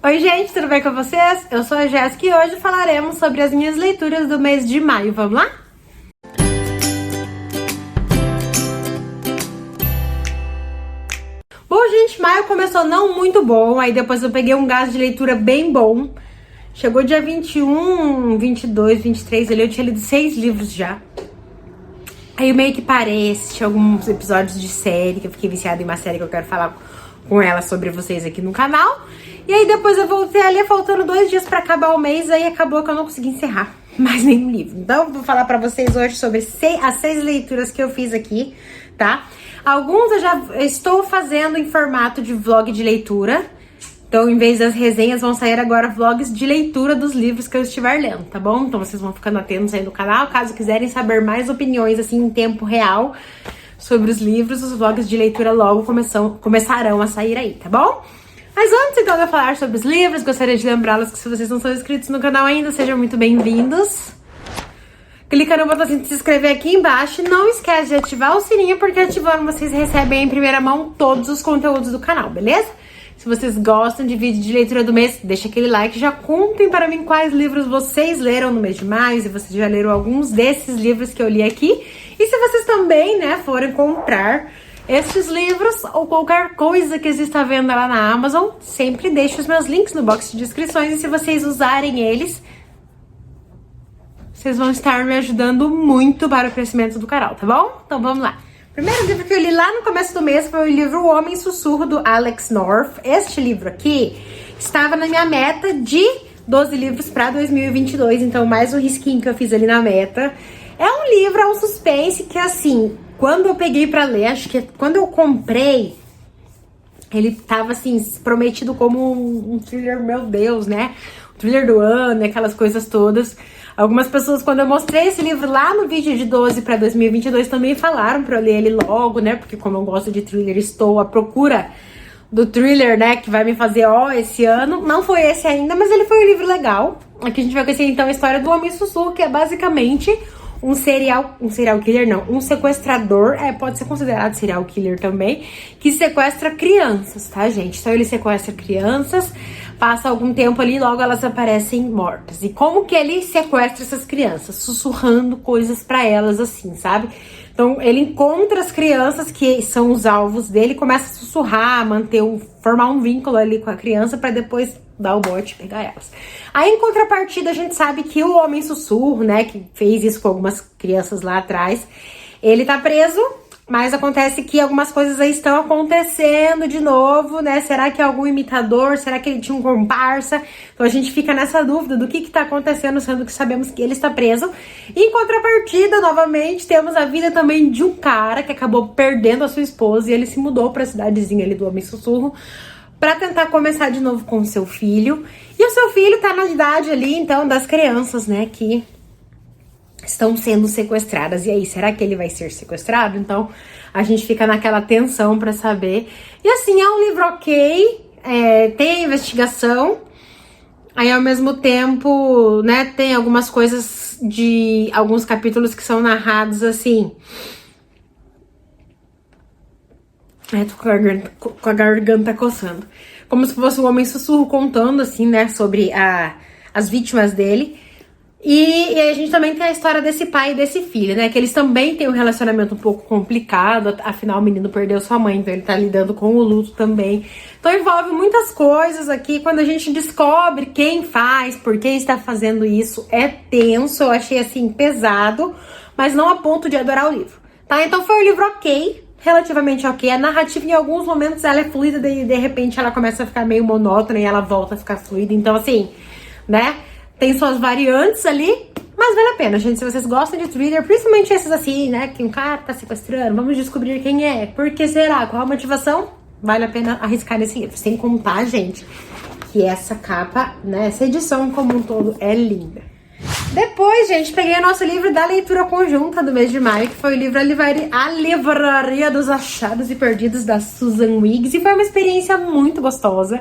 Oi gente, tudo bem com vocês? Eu sou a Jéssica e hoje falaremos sobre as minhas leituras do mês de maio. Vamos lá? Bom gente, maio começou não muito bom, aí depois eu peguei um gás de leitura bem bom. Chegou dia 21, 22, 23, ali eu tinha lido 6 livros já. Aí eu meio que parei, assisti alguns episódios de série, que eu fiquei viciada em uma série que eu quero falar com ela sobre vocês aqui no canal. E aí depois eu voltei ali, faltando 2 dias pra acabar o mês, aí acabou que eu não consegui encerrar mais nenhum livro. Então vou falar pra vocês hoje sobre as 6 leituras que eu fiz aqui, tá? Alguns eu já estou fazendo em formato de vlog de leitura. Então, em vez das resenhas, vão sair agora vlogs de leitura dos livros que eu estiver lendo, tá bom? Então vocês vão ficando atentos aí no canal. Caso quiserem saber mais opiniões, assim, em tempo real sobre os livros, os vlogs de leitura logo começarão a sair aí, tá bom? Mas antes, então, de eu falar sobre os livros, gostaria de lembrá-los que se vocês não são inscritos no canal ainda, sejam muito bem-vindos. Clica no botãozinho de se inscrever aqui embaixo. Não esquece de ativar o sininho, porque ativando vocês recebem em primeira mão todos os conteúdos do canal, beleza? Se vocês gostam de vídeo de leitura do mês, deixa aquele like. Já contem para mim quais livros vocês leram no mês de maio, se vocês já leram alguns desses livros que eu li aqui. E se vocês também, né, forem comprar estes livros ou qualquer coisa que exista à venda lá na Amazon, sempre deixo os meus links no box de descrições. E se vocês usarem eles, vocês vão estar me ajudando muito para o crescimento do canal, tá bom? Então vamos lá. O primeiro livro que eu li lá no começo do mês foi o livro O Homem Sussurro, do Alex North. Este livro aqui estava na minha meta de 12 livros para 2022, então mais um risquinho que eu fiz ali na meta. É um livro, é um suspense que, assim, quando eu peguei para ler, acho que quando eu comprei, ele tava, assim, prometido como um thriller, meu Deus, né? O thriller do ano, aquelas coisas todas. Algumas pessoas, quando eu mostrei esse livro lá no vídeo de 12 para 2022, também falaram pra eu ler ele logo, né? Porque como eu gosto de thriller, estou à procura do thriller, né? Que vai me fazer, esse ano. Não foi esse ainda, mas ele foi um livro legal. Aqui a gente vai conhecer, então, a história do Homem Sussurro, que é basicamente um serial killer, não, um sequestrador, pode ser considerado serial killer também, que sequestra crianças, tá, gente? Então ele sequestra crianças, passa algum tempo ali e logo elas aparecem mortas. E como que ele sequestra essas crianças? Sussurrando coisas pra elas, assim, sabe? Então ele encontra as crianças que são os alvos dele, começa a sussurrar, formar um vínculo ali com a criança pra depois dar o bote e pegar elas. Aí, em contrapartida, a gente sabe que o Homem Sussurro, né, que fez isso com algumas crianças lá atrás, ele tá preso, mas acontece que algumas coisas aí estão acontecendo de novo, né? Será que é algum imitador? Será que ele tinha um comparsa? Então a gente fica nessa dúvida do que tá acontecendo, sendo que sabemos que ele está preso. E em contrapartida, novamente, temos a vida também de um cara que acabou perdendo a sua esposa e ele se mudou pra cidadezinha ali do Homem Sussurro pra tentar começar de novo com o seu filho. E o seu filho tá na idade ali, então, das crianças, né, que estão sendo sequestradas. E aí, será que ele vai ser sequestrado? Então, a gente fica naquela tensão pra saber. E assim, é um livro ok, tem investigação. Aí, ao mesmo tempo, né, tem algumas coisas de alguns capítulos que são narrados assim. Tô com a garganta coçando. Como se fosse um Homem Sussurro contando, assim, né, sobre as vítimas dele. E a gente também tem a história desse pai e desse filho, né, que eles também têm um relacionamento um pouco complicado, afinal o menino perdeu sua mãe, então ele tá lidando com o luto também. Então envolve muitas coisas aqui. Quando a gente descobre quem faz, por que está fazendo isso, é tenso, eu achei, assim, pesado, mas não a ponto de adorar o livro, tá? Então foi um livro ok, relativamente ok. A narrativa, em alguns momentos, ela é fluida, daí de repente ela começa a ficar meio monótona e ela volta a ficar fluida. Então, assim, né, tem suas variantes ali, mas vale a pena, gente. Se vocês gostam de thriller, principalmente esses assim, né, que um cara tá sequestrando, vamos descobrir quem é, por que será, qual a motivação, vale a pena arriscar nesse livro. Sem contar, gente, que essa capa, né, essa edição como um todo é linda. Depois, gente, peguei o nosso livro da leitura conjunta do mês de maio, que foi o livro A Livraria dos Achados e Perdidos, da Susan Wiggs, e foi uma experiência muito gostosa.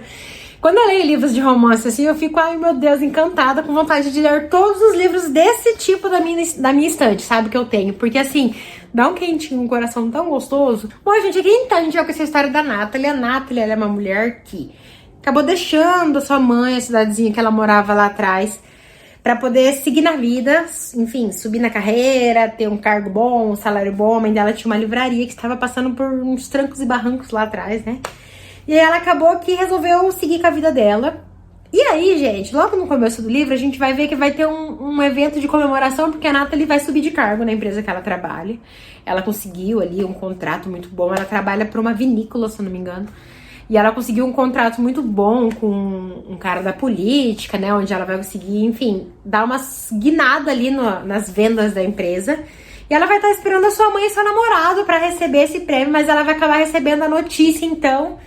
Quando eu leio livros de romance, assim, eu fico, ai meu Deus, encantada, com vontade de ler todos os livros desse tipo da minha estante, sabe, que eu tenho. Porque, assim, dá um quentinho, um coração tão gostoso. Bom, gente, aqui então a gente vai com essa história da Natalie. A Natalie, ela é uma mulher que acabou deixando a sua mãe, a cidadezinha que ela morava lá atrás, pra poder seguir na vida, enfim, subir na carreira, ter um cargo bom, um salário bom. A mãe dela tinha uma livraria que estava passando por uns trancos e barrancos lá atrás, né? E aí ela acabou que resolveu seguir com a vida dela. E aí, gente, logo no começo do livro, a gente vai ver que vai ter um evento de comemoração, porque a Natalie vai subir de cargo na empresa que ela trabalha. Ela conseguiu ali um contrato muito bom, ela trabalha para uma vinícola, se eu não me engano. E ela conseguiu um contrato muito bom com um cara da política, né? Onde ela vai conseguir, enfim, dar uma guinada ali nas vendas da empresa. E ela vai estar esperando a sua mãe e seu namorado para receber esse prêmio, mas ela vai acabar recebendo a notícia, então,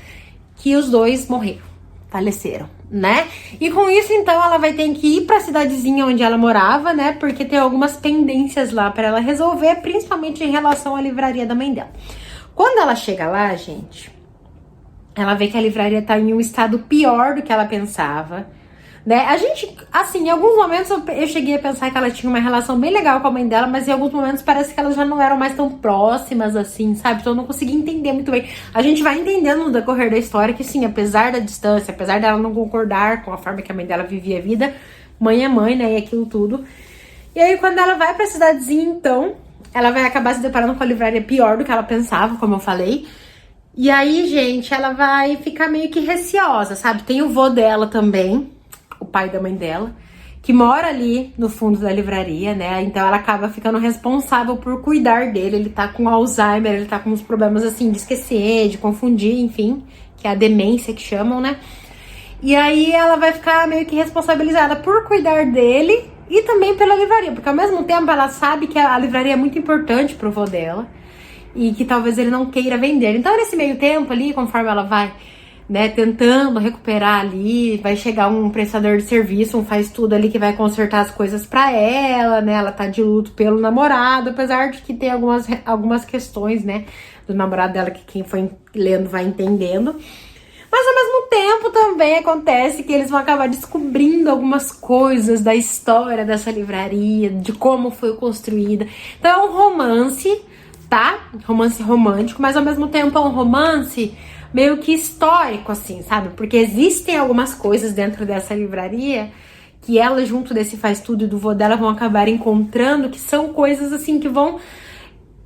que os dois morreram, faleceram, né? E com isso, então, ela vai ter que ir para a cidadezinha onde ela morava, né? Porque tem algumas pendências lá para ela resolver, principalmente em relação à livraria da mãe dela. Quando ela chega lá, gente, ela vê que a livraria tá em um estado pior do que ela pensava, né? A gente, assim, em alguns momentos eu cheguei a pensar que ela tinha uma relação bem legal com a mãe dela, mas em alguns momentos parece que elas já não eram mais tão próximas, assim, sabe? Então eu não consegui entender muito bem. A gente vai entendendo no decorrer da história que, sim, apesar da distância, apesar dela não concordar com a forma que a mãe dela vivia a vida, mãe é mãe, né? E aquilo tudo. E aí, quando ela vai pra cidadezinha, então, ela vai acabar se deparando com a livraria pior do que ela pensava, como eu falei. E aí, gente, ela vai ficar meio que receosa, sabe? Tem o vô dela também, o pai da mãe dela, que mora ali no fundo da livraria, né? Então ela acaba ficando responsável por cuidar dele. Ele tá com Alzheimer, ele tá com uns problemas assim de esquecer, de confundir, enfim, que é a demência que chamam, né? E aí ela vai ficar meio que responsabilizada por cuidar dele e também pela livraria, porque ao mesmo tempo ela sabe que a livraria é muito importante pro vô dela e que talvez ele não queira vender. Então, nesse meio tempo ali, conforme ela vai, né, tentando recuperar ali, vai chegar um prestador de serviço, faz tudo ali que vai consertar as coisas pra ela, né? Ela tá de luto pelo namorado, apesar de que tem algumas questões, né, do namorado dela que quem foi lendo vai entendendo. Mas ao mesmo tempo também acontece que eles vão acabar descobrindo algumas coisas da história dessa livraria, de como foi construída. Então é um romance, tá? Romance romântico, mas ao mesmo tempo é um romance meio que histórico, assim, sabe? Porque existem algumas coisas dentro dessa livraria que ela, junto desse faz tudo e do vô dela, vão acabar encontrando, que são coisas, assim, que vão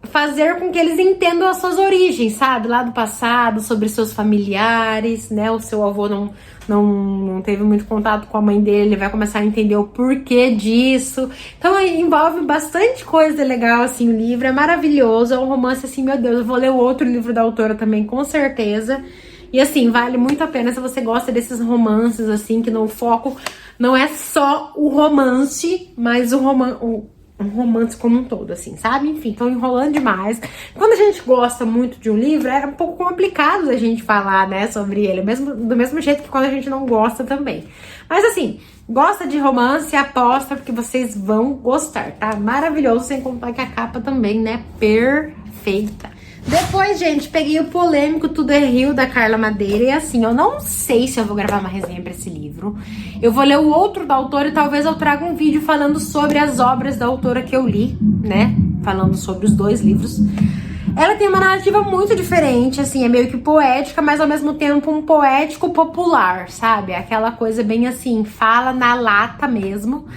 fazer com que eles entendam as suas origens, sabe? Lá do passado, sobre seus familiares, né? O seu avô não teve muito contato com a mãe dele, ele vai começar a entender o porquê disso. Então envolve bastante coisa legal, assim, o livro é maravilhoso, é um romance, assim, meu Deus, eu vou ler o outro livro da autora também, com certeza. E assim, vale muito a pena se você gosta desses romances, assim, que no foco não é só o romance, mas um romance como um todo, assim, sabe? Enfim, tô enrolando demais. Quando a gente gosta muito de um livro, é um pouco complicado a gente falar, né, sobre ele, do mesmo jeito que quando a gente não gosta também. Mas assim, gosta de romance, aposta, porque vocês vão gostar, tá? Maravilhoso, sem contar que a capa também, né, perfeita. Depois, gente, peguei o polêmico Tudo é Rio, da Carla Madeira. E assim, eu não sei se eu vou gravar uma resenha pra esse livro. Eu vou ler o outro da autora e talvez eu traga um vídeo falando sobre as obras da autora que eu li, né? Falando sobre os dois livros. Ela tem uma narrativa muito diferente, assim, é meio que poética, mas ao mesmo tempo um poético popular, sabe? Aquela coisa bem assim, fala na lata mesmo,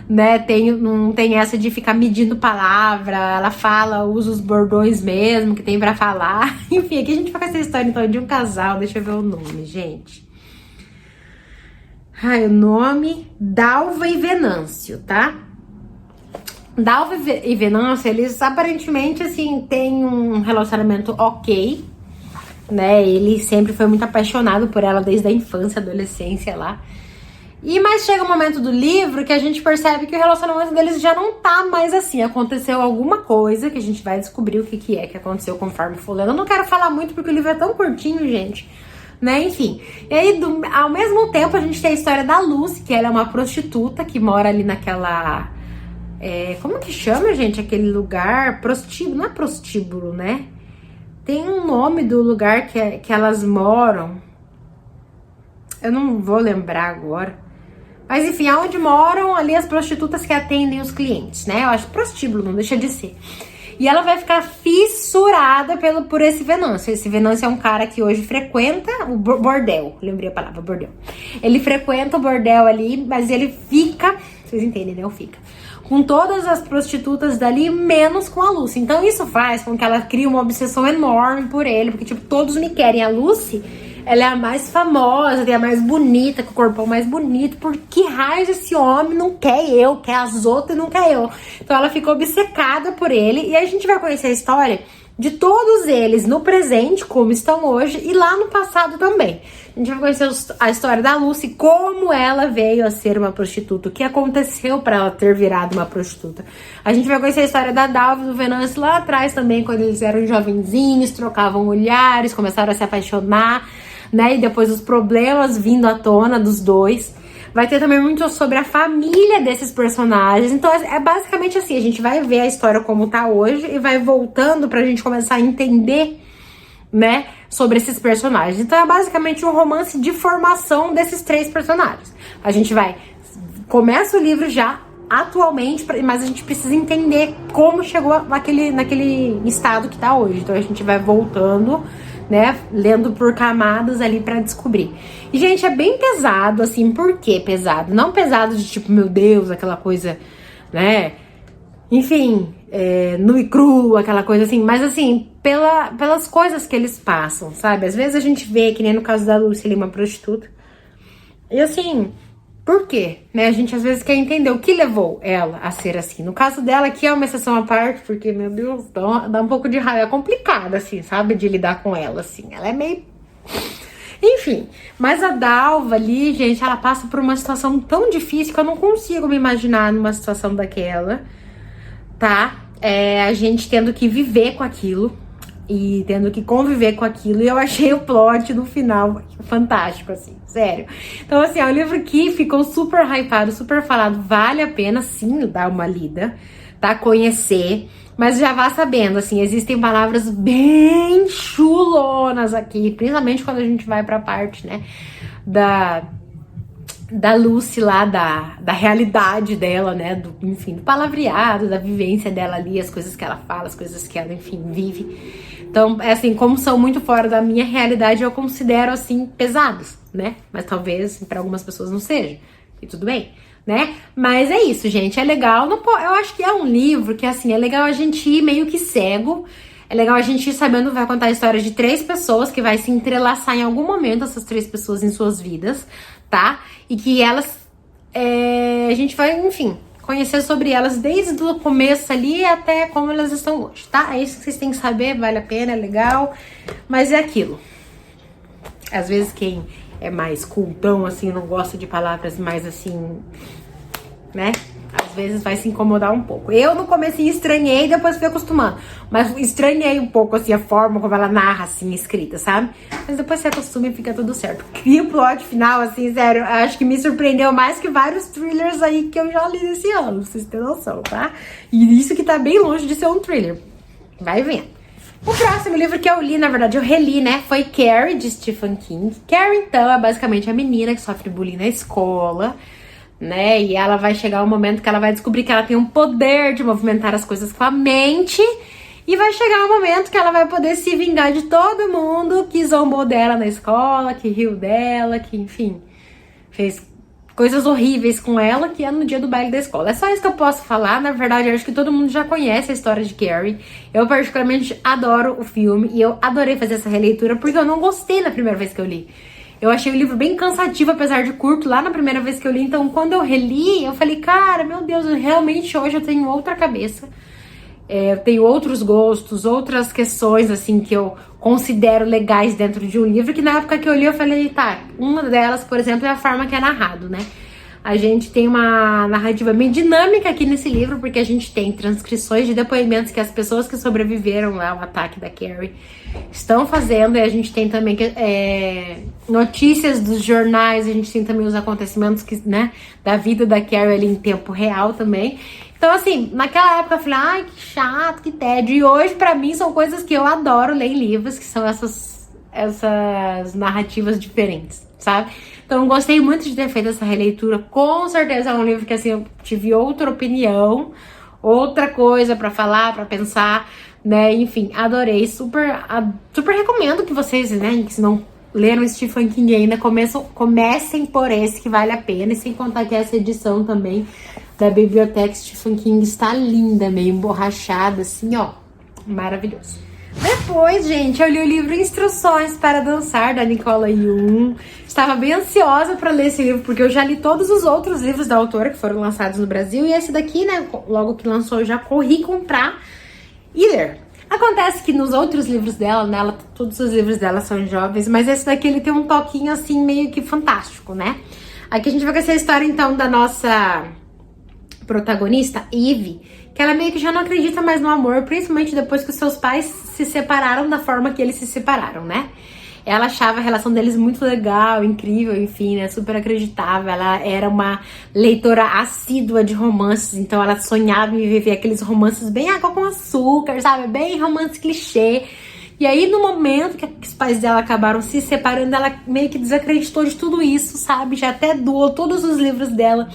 né? Não tem essa de ficar medindo palavra, ela fala, usa os bordões mesmo que tem pra falar. Enfim, aqui a gente vai com essa história então de um casal, deixa eu ver o nome, gente. O nome, Dalva e Venâncio, tá? Dalva e Venâncio, eles aparentemente, assim, têm um relacionamento ok, né? Ele sempre foi muito apaixonado por ela desde a infância, adolescência lá. Mas chega um momento do livro que a gente percebe que o relacionamento deles já não tá mais assim. Aconteceu alguma coisa que a gente vai descobrir o que é que aconteceu conforme for lendo. Eu não quero falar muito porque o livro é tão curtinho, gente, né? Enfim. E aí, ao mesmo tempo, a gente tem a história da Lucy, que ela é uma prostituta que mora ali naquela... como que chama, gente, aquele lugar? Prostíbulo, não é prostíbulo, né? Tem um nome do lugar que elas moram. Eu não vou lembrar agora. Mas enfim, aonde moram ali as prostitutas que atendem os clientes, né? Eu acho prostíbulo, não deixa de ser. E ela vai ficar fissurada por esse Venâncio. Esse Venâncio é um cara que hoje frequenta o bordel. Lembrei a palavra, bordel. Ele frequenta o bordel ali, mas ele fica... Vocês entendem, né? Fica com todas as prostitutas dali, menos com a Lucy. Então isso faz com que ela crie uma obsessão enorme por ele, porque, tipo, todos me querem. A Lucy, ela é a mais famosa, é a mais bonita, com o corpão mais bonito. Por que raios esse homem não quer eu, quer as outras e não quer eu? Então ela ficou obcecada por ele, e a gente vai conhecer a história de todos eles no presente, como estão hoje, e lá no passado também. A gente vai conhecer a história da Lucy, como ela veio a ser uma prostituta, o que aconteceu para ela ter virado uma prostituta. A gente vai conhecer a história da Dalva e do Venâncio lá atrás também, quando eles eram jovenzinhos, trocavam olhares, começaram a se apaixonar, né? E depois os problemas vindo à tona dos dois. Vai ter também muito sobre a família desses personagens. Então é basicamente assim, a gente vai ver a história como tá hoje e vai voltando pra gente começar a entender, né, sobre esses personagens. Então é basicamente um romance de formação desses três personagens. A gente começa o livro já atualmente, mas a gente precisa entender como chegou naquele estado que tá hoje. Então a gente vai voltando, né, lendo por camadas ali pra descobrir. E, gente, é bem pesado, assim. Por que pesado? Não pesado de tipo, meu Deus, aquela coisa, né, enfim, nu e cru, aquela coisa assim, mas assim, pelas coisas que eles passam, sabe? Às vezes a gente vê, que nem no caso da Lucy, uma prostituta, e assim, por quê? Né? A gente às vezes quer entender o que levou ela a ser assim. No caso dela, aqui é uma exceção à parte, porque, meu Deus, dá um pouco de raiva. É complicado, assim, sabe? De lidar com ela, assim. Ela é meio... Enfim, mas a Dalva ali, gente, ela passa por uma situação tão difícil que eu não consigo me imaginar numa situação daquela, tá? A gente tendo que viver com aquilo e tendo que conviver com aquilo, e eu achei o plot no final fantástico, assim, sério. Então, assim, é um livro que ficou super hypado, super falado, vale a pena, sim, dar uma lida, tá? Conhecer, mas já vá sabendo, assim, existem palavras bem chulonas aqui, principalmente quando a gente vai pra parte, né, da Lucy lá, da realidade dela, né, enfim, do palavreado, da vivência dela ali, as coisas que ela fala, as coisas que ela, enfim, vive. Então, assim, como são muito fora da minha realidade, eu considero, assim, pesados, né, mas talvez para algumas pessoas não seja, e tudo bem, né, mas é isso, gente, é legal, eu acho que é um livro que, assim, é legal a gente ir meio que cego. É legal a gente ir sabendo, vai contar a história de 3 pessoas, que vai se entrelaçar em algum momento, essas 3 pessoas em suas vidas, tá? E que elas, a gente vai, enfim, conhecer sobre elas desde o começo ali até como elas estão hoje, tá? É isso que vocês têm que saber, vale a pena, é legal, mas é aquilo. Às vezes quem é mais cultão, assim, não gosta de palavras mais, assim, né? Às vezes vai se incomodar um pouco. Eu no começo estranhei, depois fui acostumando. Mas estranhei um pouco, assim, a forma como ela narra, assim, escrita, sabe? Mas depois se acostuma e fica tudo certo. E o plot final, assim, sério, acho que me surpreendeu mais que vários thrillers aí que eu já li esse ano, pra vocês terem noção, tá? E isso que tá bem longe de ser um thriller. Vai vendo. O próximo livro que eu li, na verdade, eu reli, né, foi Carrie, de Stephen King. Carrie, então, é basicamente a menina que sofre bullying na escola, né, e ela vai chegar um momento que ela vai descobrir que ela tem um poder de movimentar as coisas com a mente, e vai chegar um momento que ela vai poder se vingar de todo mundo que zombou dela na escola, que riu dela, que, enfim, fez coisas horríveis com ela, que é no dia do baile da escola. É só isso que eu posso falar. Na verdade, eu acho que todo mundo já conhece a história de Carrie. Eu particularmente adoro o filme, e eu adorei fazer essa releitura, porque eu não gostei na primeira vez que eu li. Eu achei o livro bem cansativo, apesar de curto, lá na primeira vez que eu li. Então, quando eu reli, eu falei, cara, meu Deus, realmente hoje eu tenho outra cabeça. Eu tenho outros gostos, outras questões, assim, que eu considero legais dentro de um livro, que na época que eu li, eu falei, tá, uma delas, por exemplo, é a forma que é narrado, né? A gente tem uma narrativa bem dinâmica aqui nesse livro, porque a gente tem transcrições de depoimentos que as pessoas que sobreviveram lá ao ataque da Carrie estão fazendo, e a gente tem também notícias dos jornais, a gente tem também os acontecimentos né, da vida da Carrie ali em tempo real também. Então, assim, naquela época eu falei, ai, que chato, que tédio. E hoje, pra mim, são coisas que eu adoro ler em livros, que são essas narrativas diferentes, sabe? Então, eu gostei muito de ter feito essa releitura. Com certeza é um livro que, assim, eu tive outra opinião, outra coisa pra falar, pra pensar, né? Enfim, adorei, super recomendo que vocês, né, que se não leram Stephen King ainda, comecem por esse que vale a pena, e sem contar que essa edição também da biblioteca Stephen King está linda, meio emborrachada, assim, ó, maravilhoso. Depois, gente, eu li o livro Instruções para Dançar, da Nicola Yoon. Estava bem ansiosa para ler esse livro, porque eu já li todos os outros livros da autora que foram lançados no Brasil, e esse daqui, né, logo que lançou, eu já corri comprar e ler. Acontece que nos outros livros dela, né, todos os livros dela são jovens, mas esse daqui ele tem um toquinho, assim, meio que fantástico, né? Aqui a gente vai conhecer a história, então, da nossa protagonista, Eve, que ela meio que já não acredita mais no amor, principalmente depois que os seus pais se separaram da forma que eles se separaram, né? Ela achava a relação deles muito legal, incrível, enfim, né? Super acreditável. Ela era uma leitora assídua de romances, então ela sonhava em viver aqueles romances bem água com açúcar, sabe? Bem romance clichê. E aí, no momento que os pais dela acabaram se separando, ela meio que desacreditou de tudo isso, sabe? Já até doou todos os livros dela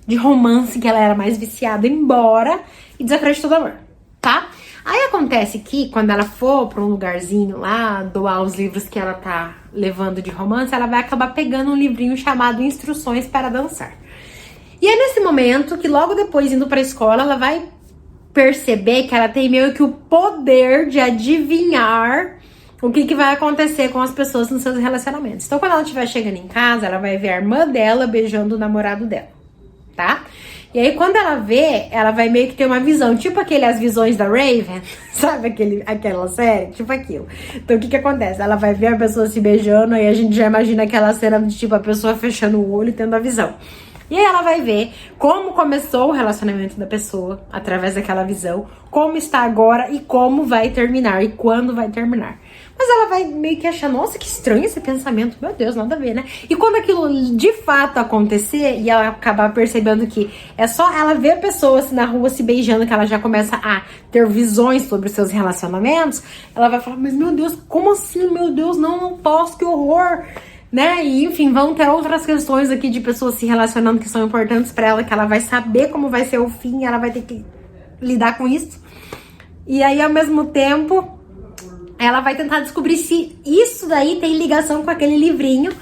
de romance que ela era mais viciada embora e desacreditou do amor, tá? Aí acontece que quando ela for pra um lugarzinho lá, doar os livros que ela tá levando de romance, ela vai acabar pegando um livrinho chamado Instruções para Dançar. E é nesse momento que logo depois, indo pra escola, ela vai perceber que ela tem meio que o poder de adivinhar o que vai acontecer com as pessoas nos seus relacionamentos. Então, quando ela estiver chegando em casa, ela vai ver a irmã dela beijando o namorado dela, tá? E aí, quando ela vê, ela vai meio que ter uma visão, tipo As Visões da Raven, sabe aquela série? Tipo aquilo. Então, o que acontece? Ela vai ver a pessoa se beijando, aí a gente já imagina aquela cena de tipo a pessoa fechando o olho e tendo a visão. E aí ela vai ver como começou o relacionamento da pessoa, através daquela visão, como está agora e como vai terminar, e quando vai terminar. Mas ela vai meio que achar, nossa, que estranho esse pensamento, meu Deus, nada a ver, né? E quando aquilo de fato acontecer, e ela acabar percebendo que é só ela ver pessoas na rua se beijando, que ela já começa a ter visões sobre os seus relacionamentos, ela vai falar, mas meu Deus, como assim? Meu Deus, não posso, que horror! Né? E enfim, vão ter outras questões aqui de pessoas se relacionando que são importantes pra ela, que ela vai saber como vai ser o fim, ela vai ter que lidar com isso. E aí, ao mesmo tempo, ela vai tentar descobrir se isso daí tem ligação com aquele livrinho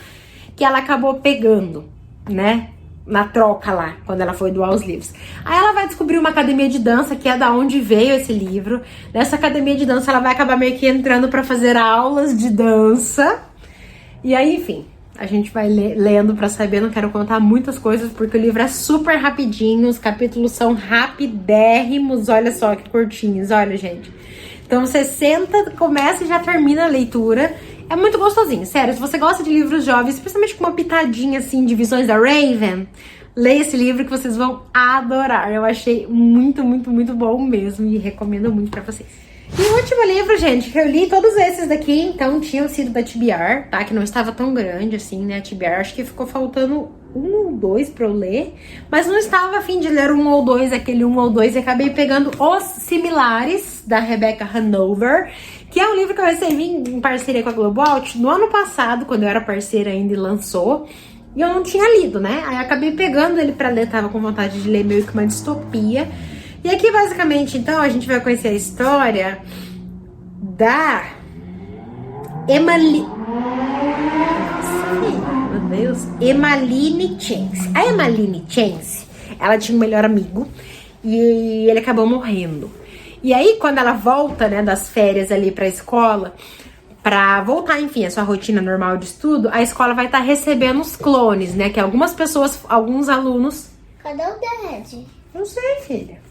que ela acabou pegando, né? Na troca lá, quando ela foi doar os livros. Aí ela vai descobrir uma academia de dança, que é da onde veio esse livro. Nessa academia de dança, ela vai acabar meio que entrando pra fazer aulas de dança. E aí, enfim, a gente vai lendo pra saber, não quero contar muitas coisas, porque o livro é super rapidinho, os capítulos são rapidérrimos, olha só que curtinhos, olha, gente. Então você senta, começa e já termina a leitura, é muito gostosinho, sério, se você gosta de livros jovens, principalmente com uma pitadinha, assim, de Visões da Raven, leia esse livro que vocês vão adorar, eu achei muito, muito, muito bom mesmo e recomendo muito pra vocês. E o último livro, gente, que eu li, todos esses daqui, então, tinham sido da TBR, tá? Que não estava tão grande assim, né? A TBR, acho que ficou faltando 1 ou 2 pra eu ler. Mas não estava a fim de ler 1 ou 2, aquele 1 ou 2. E acabei pegando Os Similares, da Rebecca Hanover, que é um livro que eu recebi em parceria com a Globoalt no ano passado, quando eu era parceira ainda e lançou. E eu não tinha lido, né? Aí acabei pegando ele pra ler, tava com vontade de ler meio que uma distopia. E aqui, basicamente, então, a gente vai conhecer a história da Emily... Nossa, meu Deus. Emmeline Chance. A Emmeline Chance, ela tinha um melhor amigo e ele acabou morrendo. E aí, quando ela volta, né, das férias ali pra escola, pra voltar, enfim, a sua rotina normal de estudo, a escola vai estar recebendo os clones, né, que algumas pessoas, alguns alunos... Cadê o Derred? Não sei, filha.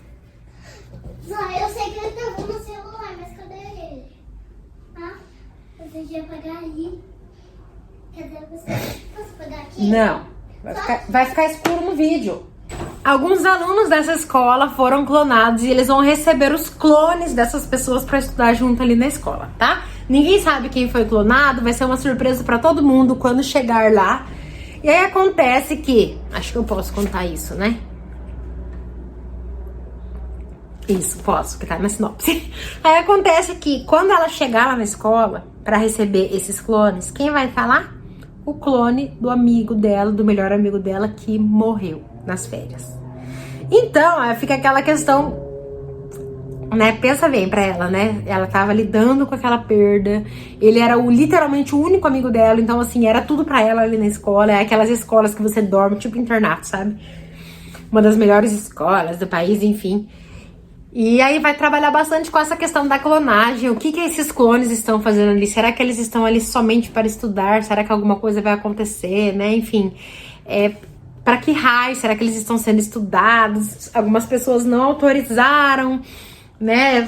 Não, eu sei que ele tava no celular, mas cadê ele? Ah, você já apagar aí. Cadê você? Posso pegar aqui? Não, vai ficar escuro no vídeo. Alguns alunos dessa escola foram clonados e eles vão receber os clones dessas pessoas pra estudar junto ali na escola, tá? Ninguém sabe quem foi clonado, vai ser uma surpresa pra todo mundo quando chegar lá. E aí acontece que... Acho que eu posso contar isso, né? Isso, posso, que tá na sinopse. Aí acontece que quando ela chegar lá na escola pra receber esses clones, quem vai falar? O clone do amigo dela, do melhor amigo dela, que morreu nas férias. Então, fica aquela questão né? Pensa bem pra ela, né? Ela tava lidando com aquela perda. Ele era literalmente o único amigo dela. Então, assim, era tudo pra ela ali na escola. É aquelas escolas que você dorme, tipo internato, sabe? Uma das melhores escolas do país, enfim. E aí vai trabalhar bastante com essa questão da clonagem. O que esses clones estão fazendo ali? Será que eles estão ali somente para estudar? Será que alguma coisa vai acontecer, né? Enfim, para que raio? Será que eles estão sendo estudados? Algumas pessoas não autorizaram, né,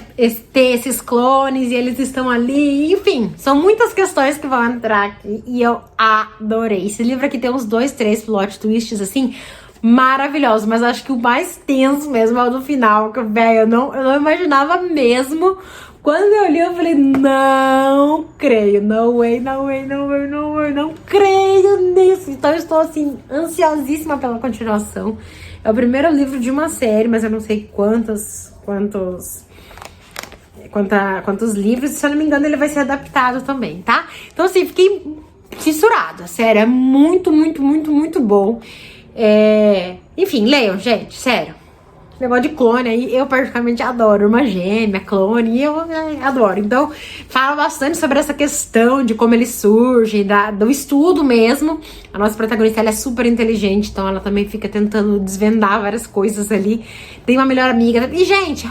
ter esses clones e eles estão ali. Enfim, são muitas questões que vão entrar aqui e eu adorei. Esse livro aqui tem uns 2, 3 plot twists, assim, maravilhoso, mas acho que o mais tenso mesmo é o do final, que, velho, eu não imaginava mesmo. Quando eu li, eu falei, não creio, no way, não creio nisso. Então eu estou, assim, ansiosíssima pela continuação. É o primeiro livro de uma série, mas eu não sei quantos livros. Se eu não me engano, ele vai ser adaptado também, tá? Então, assim, fiquei fissurada, sério, é muito bom. Enfim, leiam, gente, sério. Negócio de clone aí, eu particularmente adoro. Uma gêmea, clone, e eu adoro. Então, fala bastante sobre essa questão de como eles surgem, do estudo mesmo. A nossa protagonista, ela é super inteligente, então ela também fica tentando desvendar várias coisas ali. Tem uma melhor amiga. E, gente,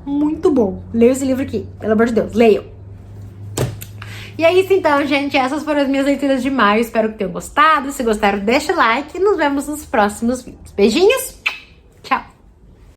muito bom. Leia esse livro aqui, pelo amor de Deus, leiam. E é isso então, gente. Essas foram as minhas leituras de maio. Espero que tenham gostado. Se gostaram, deixa o like e nos vemos nos próximos vídeos. Beijinhos!